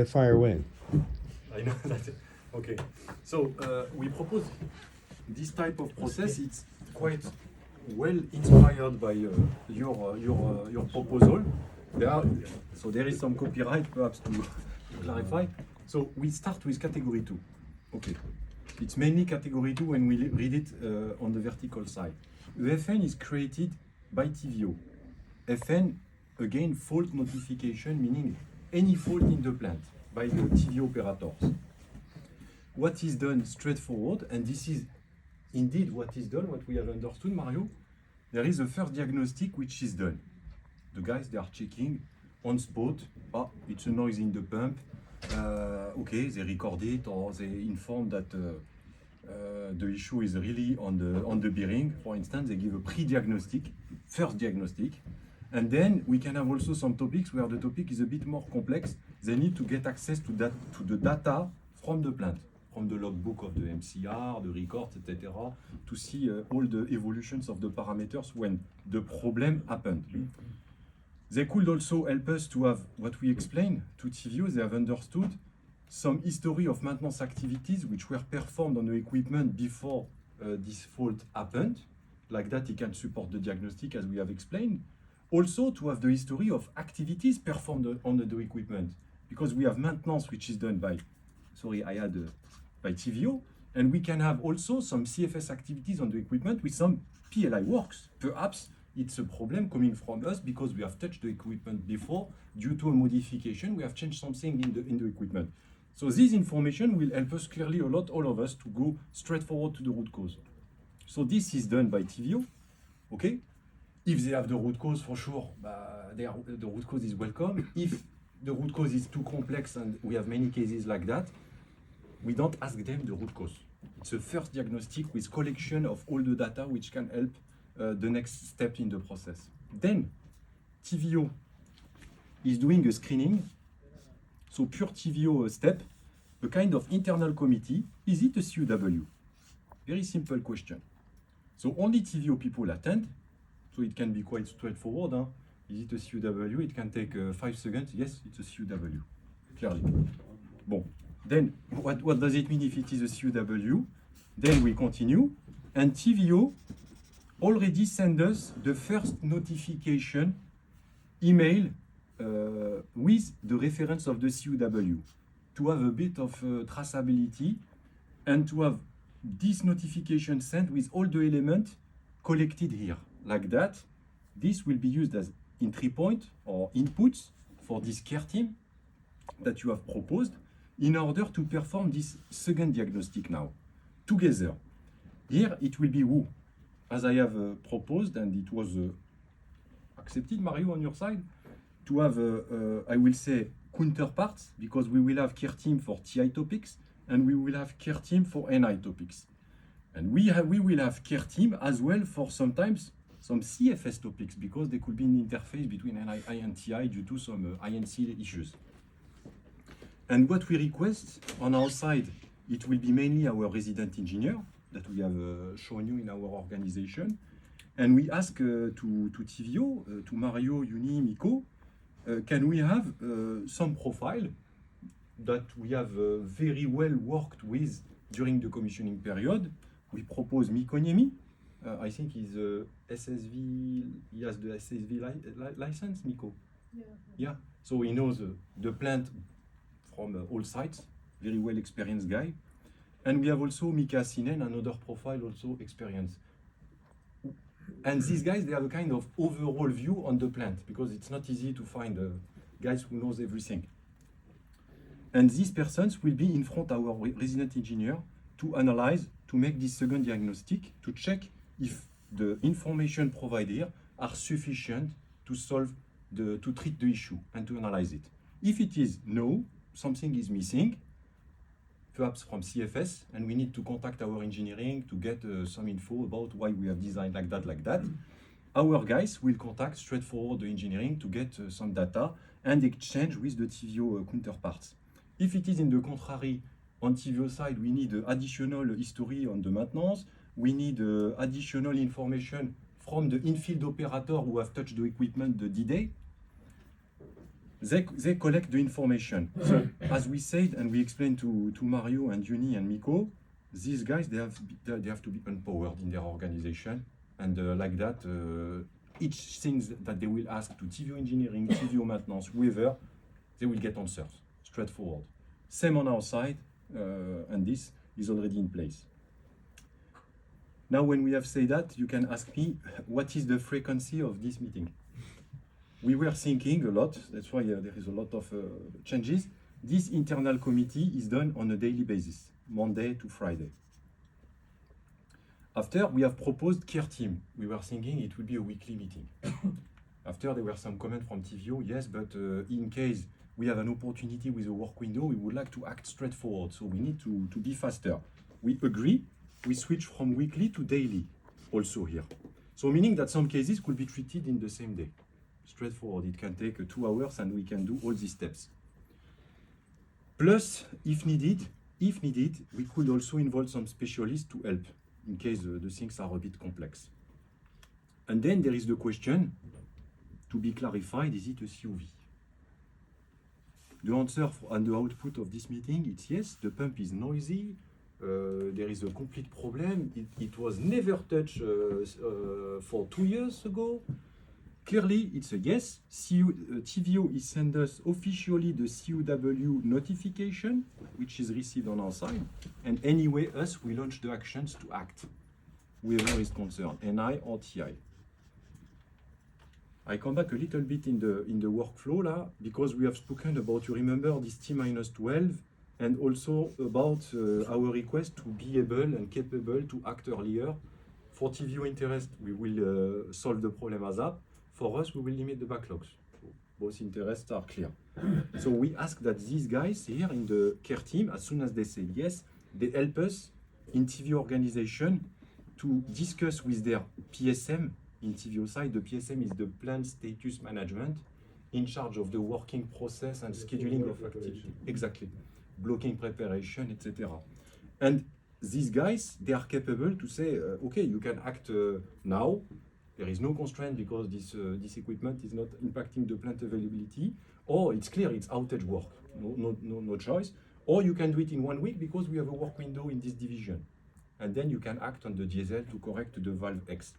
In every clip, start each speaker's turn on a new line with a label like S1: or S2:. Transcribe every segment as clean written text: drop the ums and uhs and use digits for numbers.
S1: Fire away.
S2: I know that. Okay. So we propose this type of process. It's quite well inspired by your proposal. There is some copyright, perhaps to clarify. So we start with category 2. Okay. It's mainly category 2 when we read it on the vertical side. The FN is created by TVO. FN, again, fault notification, meaning any fault in the plant by the TVO operators. What is done straightforward, and this is indeed what is done, what we have understood, Mario. There is a first diagnostic which is done. The guys, they are checking on spot. It's a noise in the pump. Okay, they record it, or they inform that the issue is really on the bearing. For instance, they give a pre-diagnostic, first diagnostic. And then we can have also some topics where the topic is a bit more complex. They need to get access to the data from the plant, from the logbook of the MCR, the records, etc., to see all the evolutions of the parameters when the problem happened. They could also help us to have what we explained to TVO. They have understood some history of maintenance activities which were performed on the equipment before this fault happened. Like that, it can support the diagnostic as we have explained. Also to have the history of activities performed on the equipment, because we have maintenance which is done by TVO, and we can have also some CFS activities on the equipment with some PLI works. Perhaps it's a problem coming from us because we have touched the equipment before. Due to a modification, we have changed something in the equipment. So this information will help us clearly a lot, all of us, to go straightforward to the root cause. So this is done by TVO, okay? If they have the root cause, for sure, the root cause is welcome. If the root cause is too complex, and we have many cases like that, we don't ask them the root cause. It's a first diagnostic with collection of all the data which can help the next step in the process. Then TVO is doing a screening. So pure TVO step, a kind of internal committee. Is it a CUW? Very simple question. So only TVO people attend. So it can be quite straightforward. Huh? Is it a CUW? It can take 5 seconds. Yes, it's a CUW, clearly. Bon. Then, what does it mean if it is a CUW? Then we continue. And TVO already sent us the first notification email with the reference of the CUW to have a bit of traceability and to have this notification sent with all the elements collected here. Like that, this will be used as entry point or inputs for this care team that you have proposed in order to perform this second diagnostic now, together. Here, it will be who? As I have proposed, and it was accepted, Mario, on your side, to have, I will say, counterparts, because we will have care team for TI topics, and we will have care team for NI topics. And we will have care team as well for sometimes some CFS topics, because there could be an interface between NI and TI due to some INC issues. And what we request on our side, it will be mainly our resident engineer that we have shown you in our organization. And we ask to TVO, to Mario, Uni, Miko, can we have some profile that we have very well worked with during the commissioning period. We propose Miko Niemi. I think he's SSV, he has the SSV license, Miko? Yeah. So he knows the plant from all sides, very well experienced guy. And we have also Mika Sinen, another profile also experienced. And these guys, they have a kind of overall view on the plant, because it's not easy to find guys who knows everything. And these persons will be in front of our resident engineer to analyze, to make this second diagnostic, to check if the information provided here are sufficient to to treat the issue and to analyze it. If it is no, something is missing, perhaps from CFS, and we need to contact our engineering to get some info about why we have designed like that. Our guys will contact straightforward the engineering to get some data and exchange with the TVO counterparts. If it is in the contrary, on TVO side, we need additional history on the maintenance. We need additional information from the in-field operator who have touched the equipment the D-Day. they collect the information. So as we said, and we explained to Mario and Uni and Miko, these guys, they have to be empowered in their organization. And like that, each thing that they will ask to TVO engineering, TVO maintenance, whoever, they will get answers, straightforward. Same on our side, and this is already in place. Now, when we have said that, you can ask me, what is the frequency of this meeting? We were thinking a lot, that's why there is a lot of changes. This internal committee is done on a daily basis, Monday to Friday. After, we have proposed care team. We were thinking it would be a weekly meeting. After, there were some comments from TVO, yes, but in case we have an opportunity with a work window, we would like to act straightforward, so we need to be faster. We agree, we switch from weekly to daily, also here. So meaning that some cases could be treated in the same day. Straightforward, it can take 2 hours and we can do all these steps. Plus, if needed, we could also involve some specialists to help in case the things are a bit complex. And then there is the question, to be clarified, is it a CUV? The answer and the output of this meeting, it's yes, the pump is noisy, there is a complete problem, it was never touched for 2 years ago. Clearly, it's a yes. TVO is sent us officially the CUW notification, which is received on our side. And anyway, we launch the actions to act, whoever is concerned, NI or TI. I come back a little bit in the workflow là, because we have spoken about, you remember, this T-12, and also about our request to be able and capable to act earlier. For TVO interest, we will solve the problem ASAP. For us, we will limit the backlogs. Both interests are clear. So we ask that these guys here in the care team, as soon as they say yes, they help us in TVO organization to discuss with their PSM in TVO side. The PSM is the Plant Status Management, in charge of the working process and scheduling of activity. Exactly. Blocking preparation, etc. And these guys, they are capable to say, okay, you can act now. There is no constraint because this equipment is not impacting the plant availability, or it's clear it's outage work, no choice. Or you can do it in 1 week because we have a work window in this division. And then you can act on the diesel to correct the valve X.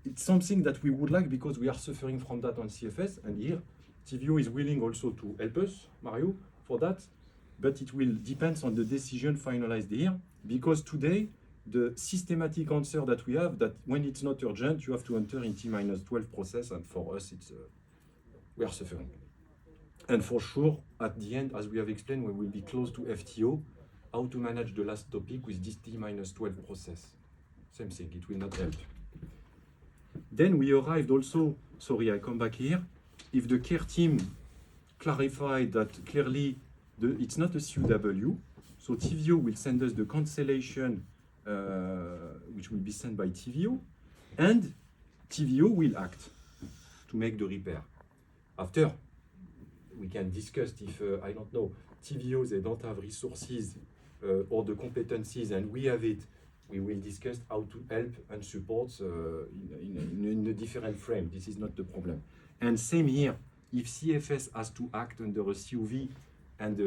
S2: It's something that we would like because we are suffering from that on CFS, and here TVO is willing also to help us, Mario, for that, but it will depend on the decision finalized here, because today, the systematic answer that we have, that when it's not urgent, you have to enter in T-12 process, and for us, we are suffering. And for sure, at the end, as we have explained, we will be close to FTO, how to manage the last topic with this T-12 process. Same thing, it will not help. Then we arrived also, sorry, I come back here, if the care team clarified that clearly it's not a CUW, so TVO will send us the cancellation which will be sent by TVO, and TVO will act to make the repair. After, we can discuss if, I don't know, TVO, they don't have resources or the competencies, and we have it. We will discuss how to help and support in a different frame. This is not the problem. And same here, if CFS has to act under a CUV, and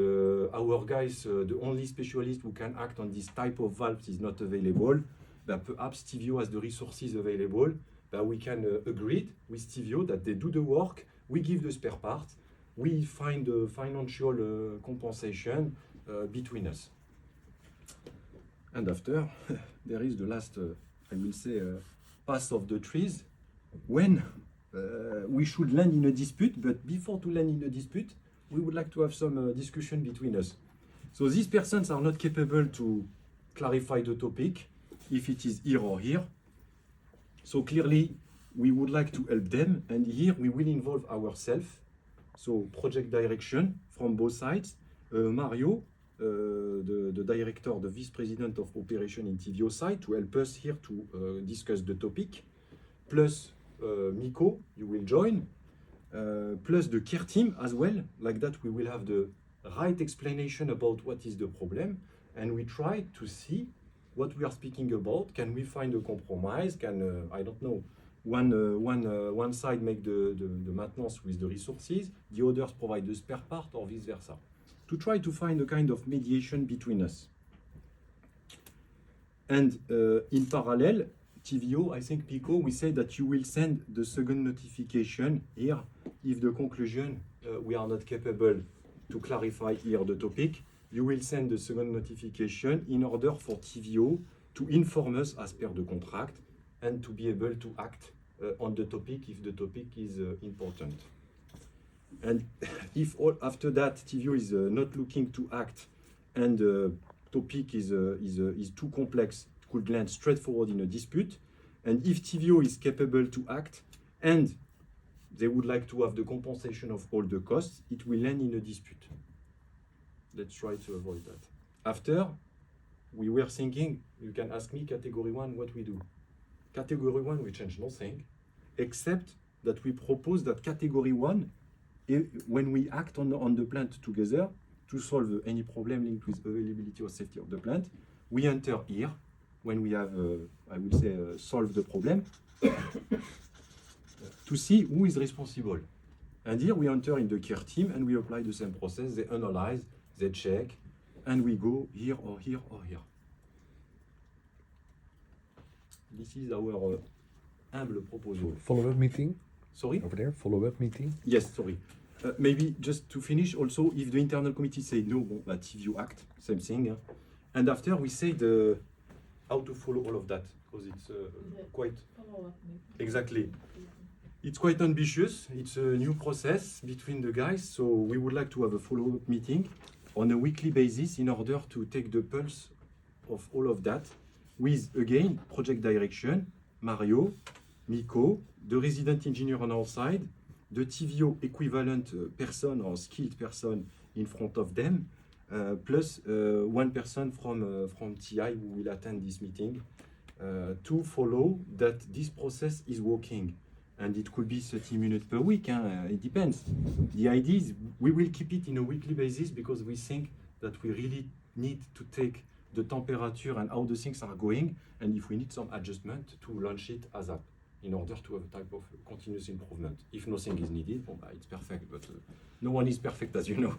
S2: our guys, the only specialist who can act on this type of valves is not available, but perhaps TVO has the resources available, that we can agree with TVO that they do the work, we give the spare parts, we find the financial compensation between us. And after, there is the last, I will say, pass of the trees, when we should land in a dispute, but before to land in a dispute, we would like to have some discussion between us. So these persons are not capable to clarify the topic, if it is here or here. So clearly, we would like to help them, and here we will involve ourselves. So project direction from both sides. Mario, the director, the vice president of operation in TVO side, to help us here to discuss the topic. Plus Miko, you will join. Plus the care team as well, like that we will have the right explanation about what is the problem, and we try to see what we are speaking about. Can we find a compromise? Can, I don't know, one side make the maintenance with the resources, the others provide the spare part, or vice versa, to try to find a kind of mediation between us. And in parallel, TVO, I think Pico, we say that you will send the second notification here if the conclusion we are not capable to clarify here the topic. You will send the second notification in order for TVO to inform us as per the contract and to be able to act on the topic if the topic is important. And if after that TVO is not looking to act and the topic is too complex, it could land straightforward in a dispute. And if TVO is capable to act and they would like to have the compensation of all the costs, it will end in a dispute. Let's try to avoid that. After, we were thinking, you can ask me category 1 what we do. Category 1, we change nothing, except that we propose that category 1, when we act on the plant together to solve any problem linked with availability or safety of the plant, we enter here when we have, I would say, solved the problem to see who is responsible. And here we enter in the care team and we apply the same process. They analyze, they check, and we go here or here or here. This is our humble proposal.
S1: Follow-up meeting
S2: Sorry?
S1: over there. Follow-up meeting.
S2: Yes, sorry. Maybe just to finish, also, if the internal committee say no, TVO act, same thing. Huh? And after we say how to follow all of that, because it's quite... Exactly. It's quite ambitious. It's a new process between the guys, so we would like to have a follow-up meeting on a weekly basis in order to take the pulse of all of that with, again, project direction, Mario, Miko, the resident engineer on our side, the TVO equivalent person or skilled person in front of them, plus one person from TI who will attend this meeting to follow that this process is working. And it could be 30 minutes per week, it depends. The idea is we will keep it in a weekly basis because we think that we really need to take the temperature and how the things are going, and if we need some adjustment to launch it ASAP in order to have a type of continuous improvement. If nothing is needed, it's perfect, but no one is perfect, as you know.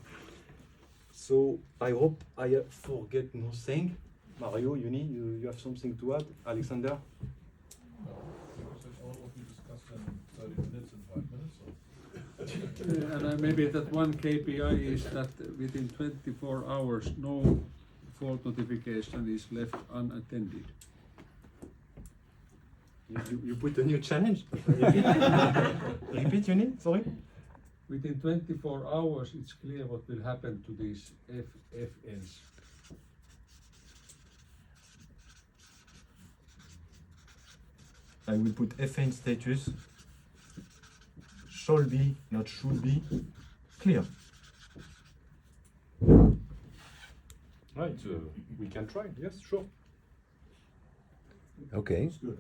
S2: So I hope I forget nothing. Mario, you have something to add? Alexander?
S3: All what we discussed in 30 minutes and 5 minutes. So.
S4: And maybe that one KPI is that within 24 hours, no fault notification is left unattended.
S2: You put a new challenge? Repeat, you need? Sorry?
S4: Within 24 hours, it's clear what will happen to these FFNs.
S2: I will put FN status, shall be, not should be, clear. Right, we can try, yes, sure.
S1: Okay.
S3: It's good.